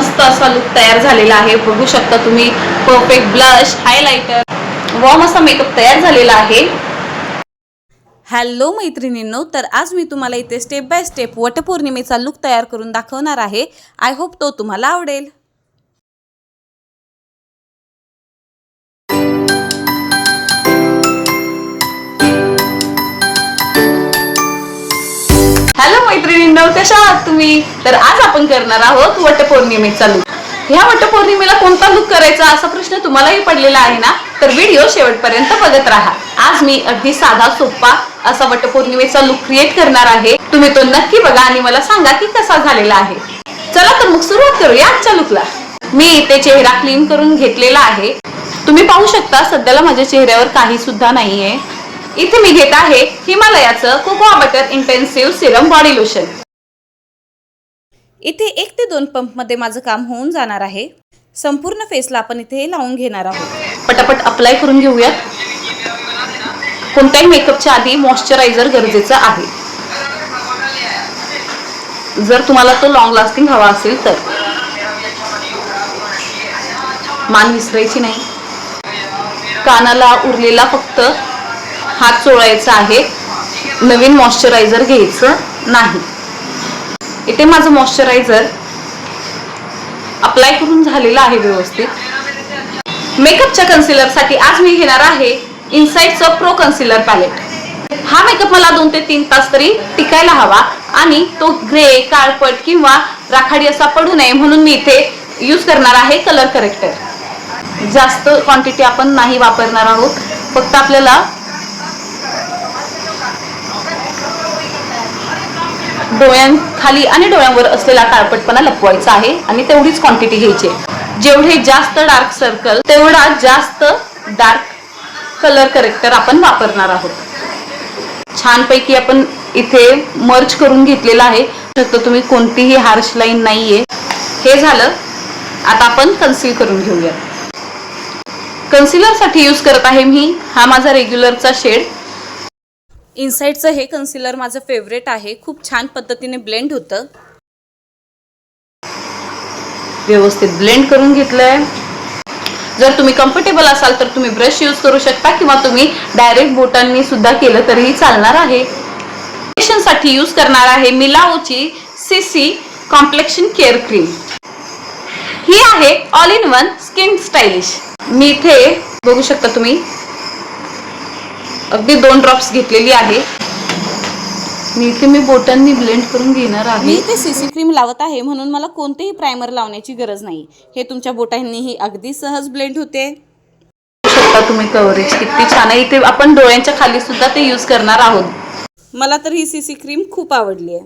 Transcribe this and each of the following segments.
मस्त असा लुक तयार झालेला आहे. बघू शकता तुम्ही परफेक्ट ब्लश, हायलायटर, वॉर्म असा मेकअप तयार झालेला आहे. हॅलो मैत्रिणींनो, तर आज मी तुम्हाला इथे स्टेप बाय स्टेप वटपौर्णिमेचा लुक तयार करून दाखवणार आहे. आय होप तो तुम्हाला आवडेल. हॅलो मैत्रिणींनो, कशा आहात तुम्ही? तर आज आपण करणार आहोत वटपौर्णिमेचा लुक. ह्या वटपौर्णिमेला कोणता लुक करायचा असा प्रश्न तुम्हालाही पडलेला आहे ना, तर व्हिडिओ शेवटपर्यंत बघत राहा. आज मी अगदी साधा सोपा असा वटपौर्णिमेचा लुक क्रिएट करणार आहे. तुम्ही तो नक्की बघा आणि मला सांगा की कसा झालेला आहे. चला तर मग सुरुवात करूया आजच्या लुकला. मी इथे चेहरा क्लीन करून घेतलेला आहे. तुम्ही पाहू शकता सध्याला माझ्या चेहऱ्यावर काही सुद्धा नाहीये. इथे मी घेत आहे हिमालयाचं cocoa butter intensive serum body lotion. इथे 1 ते 2 पंपमध्ये माझं काम होऊन जाणार आहे. संपूर्ण फेसला आपण इथे लावून घेणार आहोत. पटापट अप्लाय करून घेऊयात. कोणत्याही मेकअपच्या आधी मॉइश्चरायझर गरजेचं आहे. जर तुम्हाला तो लॉंग लास्टिंग हवा असेल तर. मान विसरायची नाही. कानाला उरलेला फक्त हात चोळायचा आहे. नवीन मॉइश्चरायझर घ्यायचं नाही. इथे माझं मॉइश्चरायझर अप्लाय करून झालेलं आहे व्यवस्थित. मेकअपच्या कन्सिलरसाठी आज मी घेणार आहे इनसाइडचं प्रो कन्सिलर पॅलेट. हा मेकअप मला 2 ते 3 तास तरी टिकायला हवा आणि तो ग्रे, काळपट किंवा राखाडी असा पडू नये म्हणून मी इथे यूज करणार आहे कलर करेक्टर. जास्त क्वांटिटी आपण नाही वापरणार आहोत. फक्त आपल्याला डोळ्यांखाली आणि डोळ्यांवर असलेला काळपटपणा लपवायचा आहे आणि तेवढीच क्वांटिटी घ्यायची. जेवढे जास्त डार्क सर्कल तेवढा जास्त डार्क कलर करेक्टर आपण वापरणार आहोत. छानपैकी आपण इथे मर्ज करून घेतलेला आहे. तर तुम्ही कोणतीही हार्श लाईन नाहीये. हे झालं. आता आपण कन्सील करून घेऊया. कन्सिलर साठी यूज करत आहे मी हा माझा रेग्युलरचा शेड. इनसाइडचं हे कन्सिलर माझं फेवरेट आहे. खूप छान पद्धतीने ब्लेंड होतं. व्यवस्थित ब्लेंड करून घेतलंय. जर तुम्ही कम्फर्टेबल असाल तर तुम्ही ब्रश यूज करू शकता किंवा तुम्ही डायरेक्ट बोटांनी सुद्धा केलं तरीही चालणार आहे. फाउंडेशन साठी यूज करणार आहे मिलाओची सीसी कॉम्प्लेक्शन केअर क्रीम. ही आहे all in one skin stylish. मी इथे बघू शकता तुम्ही अगदी 2 ड्रॉप्स घेतलेली आहे. मी बोटांनी ब्लेंड करून घेणार आहे. मी इथे सीसी क्रीम लावत आहे म्हणून मला कोणतेही प्रायमर लावण्याची गरज नाही. हे तुमच्या बोटांनीही अगदी सहज ब्लेंड होते. बघू शकता तुम्ही कव्हरेज किती छान आहे. इथे आपण डोळ्यांच्या खाली सुद्धा ते यूज करणार आहोत. मला तर ही सीसी क्रीम खूप आवडली आहे.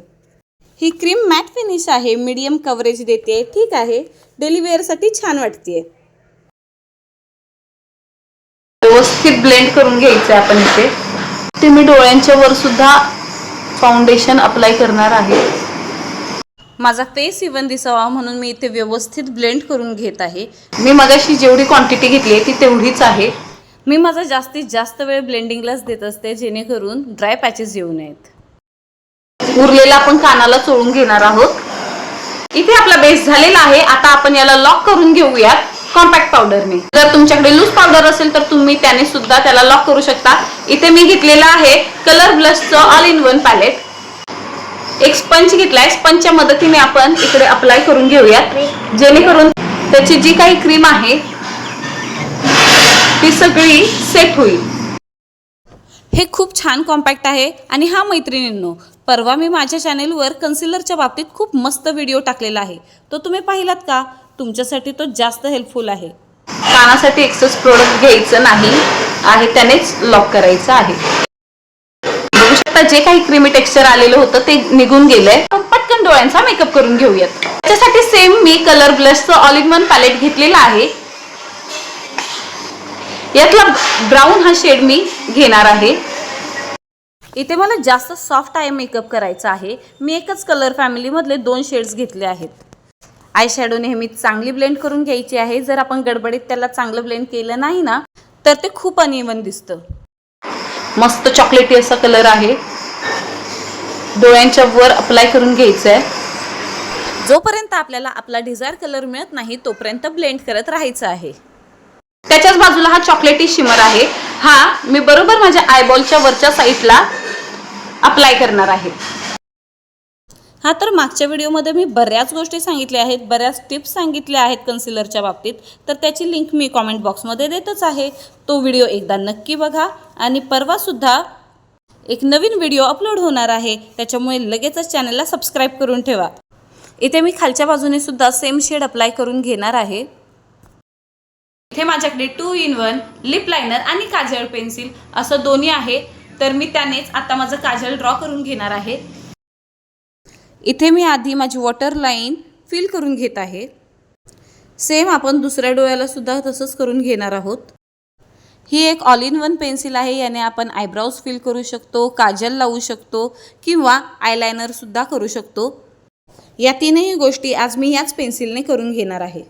ही क्रीम मॅट फिनिश आहे. मीडियम कव्हरेज देते. ठीक आहे. डेली वेअरसाठी छान वाटते. व्यवस्थित ब्लेंड करून घ्यायचं आहे आपण इथे. ते मी डोळ्यांच्या वर सुद्धा फाउंडेशन अप्लाय करणार आहे. माझा फेस इव्हन दिसावा म्हणून मी इथे व्यवस्थित ब्लेंड करून घेत आहे. मी मगाशी जेवढी क्वांटिटी घेतली आहे ती तेवढीच आहे. मी माझा जास्तीत जास्त वेळ ब्लेंडिंगलाच देत असते जेणेकरून ड्राय पॅचेस येऊ नयेत. उरलेला आपण कानाला चोळून घेणार आहोत. इथे आपला बेस झालेला आहे. आता आपण याला लॉक करून घेऊयात कॉम्पॅक्ट पावडरने. जर तुमच्याकडे लूज पावडर असेल तर तुम्ही त्याने सुद्धा त्याला लॉक करू शकता. इथे मी घेतलेला आहे कलर ब्लशचं ऑल इन वन पॅलेट. एक स्पंज घेतलाय. स्पंजच्या मदतीने आपण इकडे अप्लाय करून घेऊयात जेणेकरून त्याची जी काही क्रीम आहे ती सगळी सेट होईल. हे खूप छान कॉम्पॅक्ट आहे. आणि हा मैत्रिणींनो, परवा मी माझ्या चॅनेलवर कन्सिलरच्या बाबतीत खूप मस्त व्हिडिओ टाकलेला आहे. तो तुम्ही पाहिलात का? तुमच्यासाठी तो जास्त हेल्पफुल आहे. कानासाठी एक्सेस प्रोडक्ट घ्यायचं नाही आहे, त्यानेच लॉक करायचं आहे. बघू शकता जे काही क्रीमी टेक्स्चर आलेलं होतं ते निघून गेलंय. पटकन डोळ्यांचा मेकअप करून घेऊयात. त्याच्यासाठी सेम मी कलर ब्लशचं ऑल इन वन पॅलेट घेतलेला आहे. यातला ब्राऊन हा शेड मी घेणार आहे. इथे मला जास्त सॉफ्ट आय मेकअप करायचा आहे. मी एकच कलर फॅमिलीमधले 2 शेड्स घेतले आहेत. आय शॅडो नेहमी चांगली ब्लेंड करून घ्यायची आहे. जर आपण गडबडीत त्याला चांगलं ब्लेंड केलं नाही ना तर ते खूप अनइव्हन दिसतं. मस्त चॉकलेटी असा कलर आहे. डोळ्यांच्या वर अप्लाय करून घ्यायचं आहे. जोपर्यंत जोपर्यंत आपल्याला आपला डिझायर कलर मिळत नाही तोपर्यंत ब्लेंड करत राहायचं आहे. त्याच्याच बाजूला हा चॉकलेटी शिमर आहे, हा मी बरोबर माझ्या आयबॉलच्या वरच्या साईडला अप्लाय करणार आहे. हा तर मागच्या व्हिडिओमध्ये मी बऱ्याच गोष्टी सांगितल्या आहेत, बऱ्याच टिप्स सांगितल्या आहेत कन्सिलरच्या बाबतीत, तर त्याची लिंक मी कॉमेंट बॉक्समध्ये देतच आहे. तो व्हिडिओ एकदा नक्की बघा. आणि परवासुद्धा एक नवीन व्हिडिओ अपलोड होणार आहे, त्याच्यामुळे लगेचच चॅनलला सबस्क्राईब करून ठेवा. इथे मी खालच्या बाजूने सुद्धा सेम शेड अप्लाय करून घेणार आहे. इथे माझ्याकडे 2 in 1 लिप लायनर आणि काजळ पेन्सिल असं दोन्ही आहे, तर मी त्यानेच आता माझं काजळ ड्रॉ करून घेणार आहे. इथे मी आधी माझी वॉटर लाईन फिल करून घेत आहे. सेम आपण दुसऱ्या डोळ्याला सुद्धा तसंच करून घेणार आहोत. ही एक ऑल इन वन पेन्सिल आहे, याने आपण आयब्राऊज फिल करू शकतो, काजल लावू शकतो किंवा आयलायनरसुद्धा करू शकतो. या तीनही गोष्टी आज मी याच पेन्सिलने करून घेणार आहे.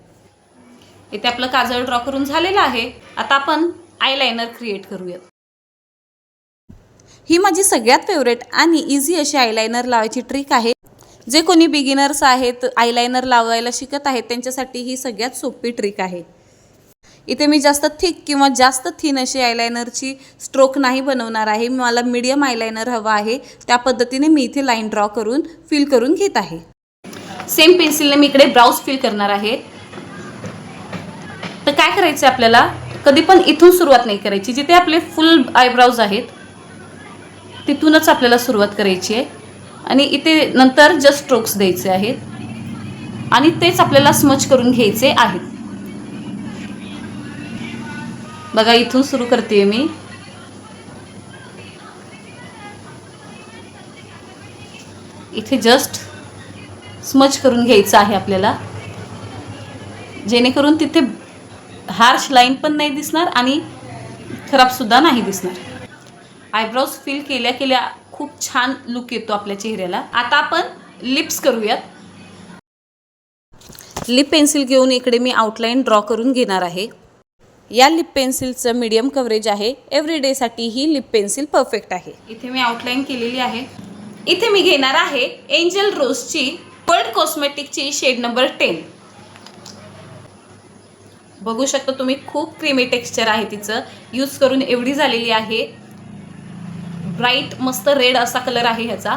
इथे आपलं काजळ ड्रॉ करून झालेलं आहे. आता आपण आयलायनर क्रिएट करूयात. ही माझी सगळ्यात फेवरेट आणि इझी अशी आयलायनर लावायची ट्रिक आहे. जे कोणी बिगिनर्स आहेत, आयलायनर लावायला शिकत आहेत, त्यांच्यासाठी ही सगळ्यात सोपी ट्रिक आहे. इथे मी जास्त थिक किंवा जास्त थिन अशी आयलायनरची स्ट्रोक नाही बनवणार आहे. मला मीडियम आयलायनर हवा आहे, त्या पद्धतीने मी इथे लाईन ड्रॉ करून फिल करून घेत आहे. सेम पेन्सिलने मी इकडे ब्राउज फिल करणार आहे. तर काय करायचं आपल्याला, कधी पण इथून सुरुवात नाही करायची. जिथे आपले फुल आयब्राउज आहेत तिथूनच आपल्याला सुरुवात करायची आहे आणि इथे नंतर जस्ट स्ट्रोक्स द्यायचे आहेत आणि तेच आपल्याला स्मच करून घ्यायचे आहेत. बघा, इथून सुरू करते मी. इथे जस्ट स्मच करून घ्यायचं आहे आपल्याला, जेणेकरून तिथे हार्श लाईन पण नाही दिसणार आणि खराबसुद्धा नाही दिसणार. आयब्राउज फिल केल्या केल्या खूप छान लुक येतो आपल्या चेहऱ्याला. आता आपण लिप्स करूयात. लिप पेन्सिल घेऊन इकडे मी आउटलाईन ड्रॉ करून घेणार आहे. या लिप पेन्सिलचं मीडियम कव्हरेज आहे. एव्हरीडेसाठी ही लिप पेन्सिल परफेक्ट आहे. इथे मी आउटलाईन केलेली आहे. इथे मी घेणार आहे एंजल रोजची गोल्ड कॉस्मेटिकची शेड नंबर 10. बघू शकता तुम्ही, खूप क्रीमी टेक्स्चर आहे तिचं. यूज करून एवढी झालेली आहे. ब्राईट मस्त रेड असा कलर आहे ह्याचा.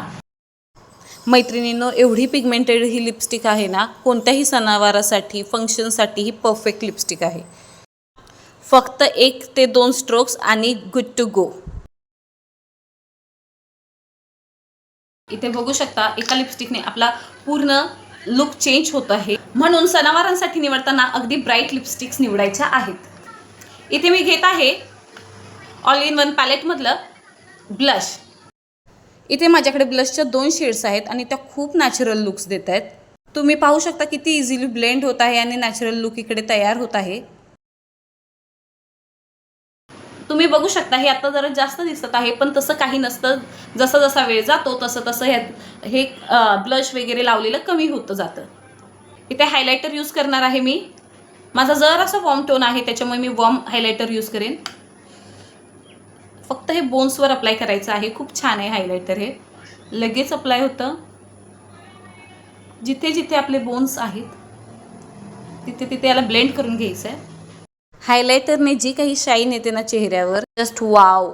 मैत्रिणींनो, एवढी पिगमेंटेड ही लिपस्टिक आहे ना, कोणत्याही सणावारासाठी, फंक्शनसाठी ही परफेक्ट लिपस्टिक आहे. फक्त 1 ते 2 स्ट्रोक्स आणि गुड टू गो. इथे बघू शकता, एका लिपस्टिकने आपला पूर्ण लुक चेंज होत आहे. म्हणून सणावारांसाठी निवडताना अगदी ब्राईट लिपस्टिक्स निवडायच्या आहेत. इथे मी घेत आहे ऑल इन वन पॅलेटमधलं ब्लश. इथे माझ्याकडे ब्लशच्या 2 शेड्स आहेत आणि त्या खूप नॅचरल लुक्स देत आहेत. तुम्ही पाहू शकता किती इझिली ब्लेंड होत आहे आणि नॅचरल लुक इकडे तयार होत आहे. तुम्ही बघू शकता, हे आता जरा जास्त दिसत आहे, पण तसं काही नसतं. जसा जसा वेळ जातो तसं तसं हे ब्लश वगैरे लावलेलं कमी होतं जातं. इथे हायलायटर यूज करणार आहे मी. माझा जरासा वॉर्म टोन आहे, त्याच्यामुळे मी वॉर्म हायलायटर यूज करेन. फक्त हे बोन्सवर अप्लाय करायचं आहे. खूप छान आहे हायलायटर, हे लगेच अप्लाय होतं. जिथे जिथे आपले बोन्स आहेत तिथे तिथे याला ब्लेंड करून घ्यायचं आहे. हायलायटरने जी काही शाईन येते ना चेहऱ्यावर, जस्ट वाव.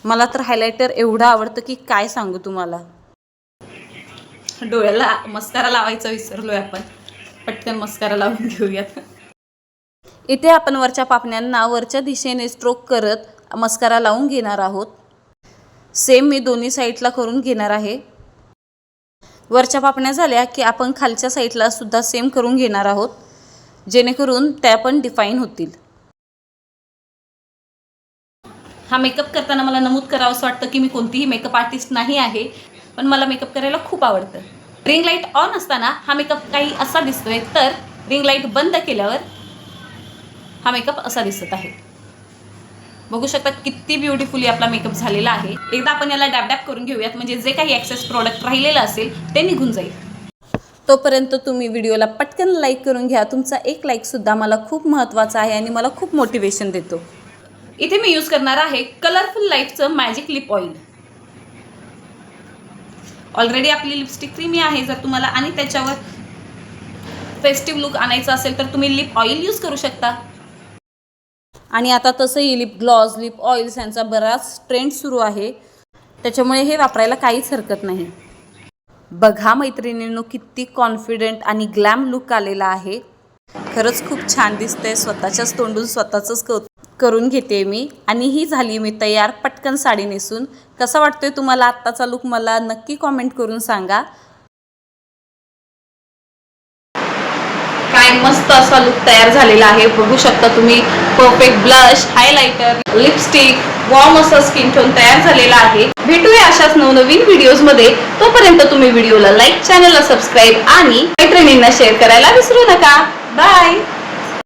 मला तर हायलायटर एवढं आवडतं की काय सांगू तुम्हाला. डोळ्याला मस्कारा लावायचा विसरलोय आपण, पटकन मस्कारा लावून घेऊयात. इथे आपण वरच्या पापण्यांना वरच्या दिशेने स्ट्रोक करत मस्कारा लावून घेणार आहोत. सेम मी दोन्ही साईडला करून घेणार आहे. वरच्या पापण्या झाल्या की आपण खालच्या साईडला सुद्धा सेम करून घेणार आहोत, जेणेकरून त्या पण डिफाईन होतील. हा मेकअप करताना मला नमूद करावं असं वाटतं की मी कोणतीही मेकअप आर्टिस्ट नाही आहे, पण मला मेकअप करायला खूप आवडतं. रिंग लाईट ऑन असताना हा मेकअप काही असा दिसतोय, तर रिंग लाईट बंद केल्यावर हा मेकअप असा दिसत आहे. बघू शकता किती ब्युटिफुली आपला मेकअप झालेला आहे. एकदा आपण याला डॅब डॅब करून घेऊयात, म्हणजे जे काही एक्सेस प्रोडक्ट राहिलेलं असेल ते निघून जाईल. तोपर्यंत तुम्ही व्हिडिओला पटकन लाईक करून घ्या. तुमचा एक लाईकसुद्धा मला खूप महत्त्वाचा आहे आणि मला खूप मोटिवेशन देतो. इथे मी यूज करणार आहे कलरफुल लाईफचं मॅजिक लिप ऑइल. ऑलरेडी आपली लिपस्टिक क्रीमी आहे. जर तुम्हाला आणि त्याच्यावर फेस्टिव्ह लुक आणायचा असेल तर तुम्ही लिप ऑइल यूज करू शकता. आणि आता तसंही लिप ग्लॉस, लिप ऑइल्स यांचा बराच ट्रेंड सुरू आहे, त्याच्यामुळे हे वापरायला काहीच हरकत नाही. बघा मैत्रिणींनो, किती कॉन्फिडेंट आणि ग्लॅम लुक आलेला आहे. खरंच खूप छान दिसतंय. स्वतःच्याच तोंडून स्वतःच करून घेते मी. आणि ही झाली मी तयार पटकन साडी नेसून. कसा वाटतोय तुम्हाला आत्ताचा लुक मला नक्की कॉमेंट करून सांगा. काय मस्त असा लुक तयार झालेला आहे. बघू शकता तुम्ही, perfect blush, highlighter, lipstick, warm असं स्किन टोन तयार झालेला आहे. भेटूया अशाच नवनवीन व्हिडिओज मध्ये. तोपर्यंत तुम्ही व्हिडिओला लाईक, चॅनलला सबस्क्राईब आणि मैत्रिणींना शेअर करायला विसरू नका. बाय.